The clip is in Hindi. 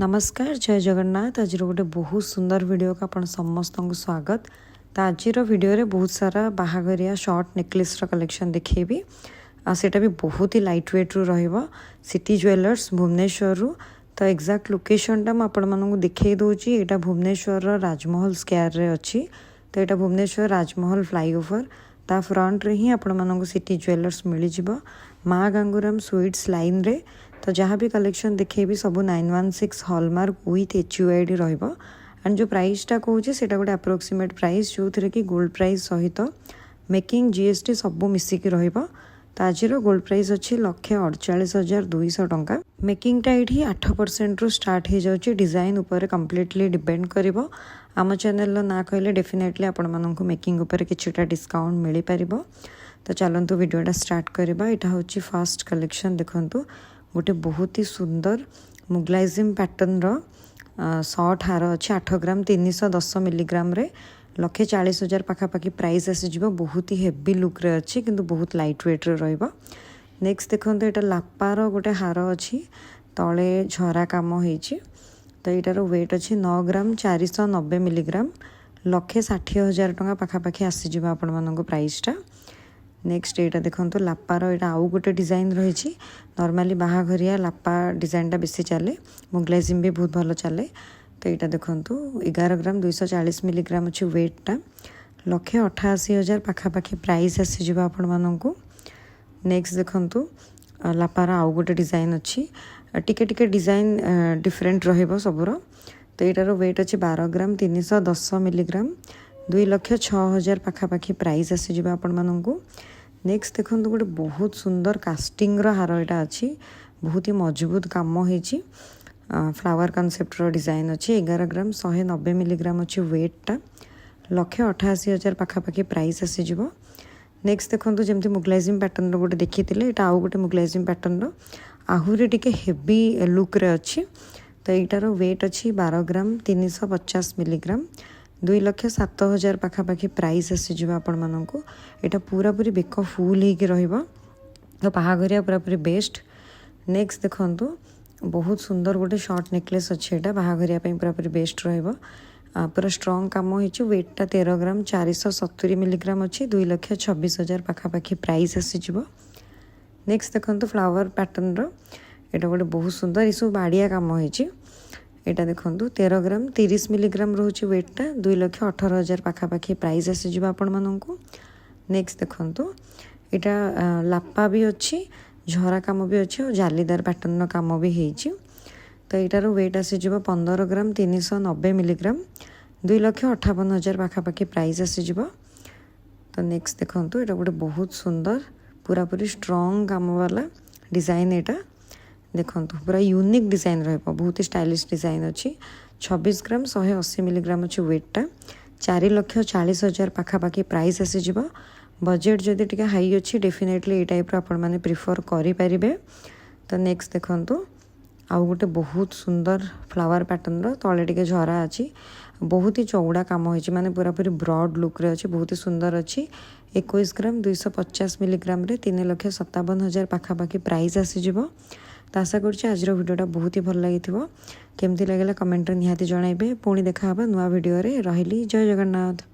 नमस्कार जय जगन्नाथ। आज गोटे बहुत सुंदर वीडियो का आपण समस्त को स्वागत। तो आज वीडियो रे बहुत सारा बाहाघरिया शॉर्ट नेकलेस कलेक्शन देखी आटा भी बहुत ही लाइट वेट रु सिटी ज्वेलर्स भुवनेश्वर रु। तो एक्जाक्ट लोकेशनटा मुझे देखई दूची। यहाँ भुवनेश्वर राजमहल स्क्वायर रे अच्छी। तो यहाँ भुवनेश्वर राजमहल फ्लाईओवर ता फ्रंट रे ही आपण सिटी ज्वेलर्स मिल जाव माँ गांगुराम स्वीट्स लाइन रे। तो जहाँ भी कलेक्शन देखेबी सब 916 हॉलमार्क विथ HUID रहिबो। एंड जो प्राइसटा कहूँ से गोटे अप्रोक्सीमेट प्राइस जो थे कि गोल्ड प्राइस सहित मेकिंग GST सब मिसिकी रहिबो। तो आज गोल्ड प्राइस अच्छी 1,48,200 टंका। मेकिंगटा ये 8% रु स्टार्ट हो जाऊँगी। डिजाइन उपर कम्प्लीटली डिपेंड करिवो। आम चैनल ना कहले डेफिनेटली आपण मानक मेकिंग उपर किछटा डिस्काउंट मिल पारिबो। तो चलतु वीडियोटा स्टार्ट करबा। यहाँ हूँ फर्स्ट कलेक्शन देखंतु गोटे बहुत ही सुंदर मुगलाइजिम पैटर्न शॉर्ट हार अच्छे 8 ग्राम 310 मिलीग्राम रे 1,40,000 पाखापाखि प्राइस आसीज। बहुत ही हेवी लुक रे अच्छी किंतु बहुत लाइट वेट रे रहिबो। नेक्स्ट देखो यहाँ लापार गोटे हार अच्छी तले झरा काम होइछि। तो यार वेट अच्छी 9 ग्राम 490 मिलीग्राम 1,60,000 टंका पाखापाखि आसीज आपण मानक प्राइसटा। नेक्स्ट यहाँ देखो लापार यहाँ आउ गोटे डिजाइन रही। नॉर्मली बाहाघरिया लापा डिजाइनटा बेसी चले मुगलाइजिम भी बहुत भल चले। तो यहाँ देखो 11 ग्राम 240 मिलीग्राम अच्छी वेटटा 1,88,000 पाखापाखि प्राइस आसीज आपण मानक। नेक्स्ट देखो लापार आउ गोटे डिजाइन अच्छी टिके डिजाइन डिफरेंट रहिबो सबुर। तो यार वेट अच्छी 12 ग्राम 310 मिलीग्राम 2,06,000 पाखापाखि प्राइस आसीज आपण मानक। नेक्स्ट देखो गोटे बहुत सुंदर कास्टिंग हार यहाँ अच्छी बहुत ही मजबूत काम होइछि। फ्लावर कॉन्सेप्ट डिजाइन अच्छी 11 ग्राम 190 मिलीग्राम अच्छी वेटटा 1,88,000 पाखापाखि प्राइस आसीज। नेक्स्ट देखो जमी मुगलाइजिम पैटर्न गोटे देखी यहाँ आउ गोटे मुगलाइजिम पैटर्न आहुरी टिके हेवी लुक रे अच्छी। तो यार वेट अच्छी 12 ग्राम 350 मिलीग्राम 2,07,000 पाखापाखि प्राइस आसीज आपण मानक। यहाँ पूरा पूरी बेक फुल होगी रहिबो। तो बाहाघरिया पूरा पूरी बेस्ट। नेक्स्ट देखो बहुत सुंदर गोटे शॉर्ट नेकलेस अच्छे यहाँ बाहाघरिया पूरा पूरी बेस्ट रहिबो। पूरा स्ट्रॉन्ग काम होइछि। वेटटा 13 ग्राम 470 मिलीग्राम अच्छी 2,26,000 पाखापाखि प्राइस आसीज। नेक्स्ट देखो फ्लावर पैटर्न यहाँ गोटे बहुत सुंदर ये सब बाड़िया काम होइछि। यहाँ देखो 13 ग्राम 30 मिलीग्राम रोचे वेटटा 2,18,000 पाखापाखि प्राइस आसीज आपण मानक। नेक्स्ट देखो यहाँ लापा भी अच्छी झरा काम भी अच्छी और जालीदार पैटर्न काम भी होइछि। तो यार वेट आसीज 15 ग्राम 390 मिलीग्राम 2,58,000 पाखापाखि प्राइस आसीज। तो नेक्स्ट देखो यहाँ गोटे बहुत सुंदर पूरा पूरी स्ट्रॉन्ग काम वाला डिजाइन यहाँ देखो पूरा यूनिक डिजाइन रहिबो। बहुत ही स्टाइलिश डिजाइन अच्छी 26 ग्राम 180 मिलीग्राम अच्छी वेटटा 4,40,000 पाखापाखि प्राइस आसीज। बजेट जदि टिके हाई अच्छी डेफिनेटली ये टाइप आपण माने प्रिफर करि परिबे। तो नेक्स्ट देखो आउ गोटे बहुत सुंदर फ्लावर पैटर्न तले टिके झरा अच्छी बहुत ही चौड़ा काम होइछि माने पूरा पूरी ब्रॉड लुक रे अच्छी बहुत ही सुंदर अच्छी 21 ग्राम 250 मिलीग्राम रे 3,57,000 पाखापाखि प्राइस आसीज। तो आशा करुँचे आज वीडियोटा बहुत ही भल लगी केमती लगे कमेंट निहाती जनइबे। पुणी देखा नुआ वीडियो रे। रहिली जय जगन्नाथ।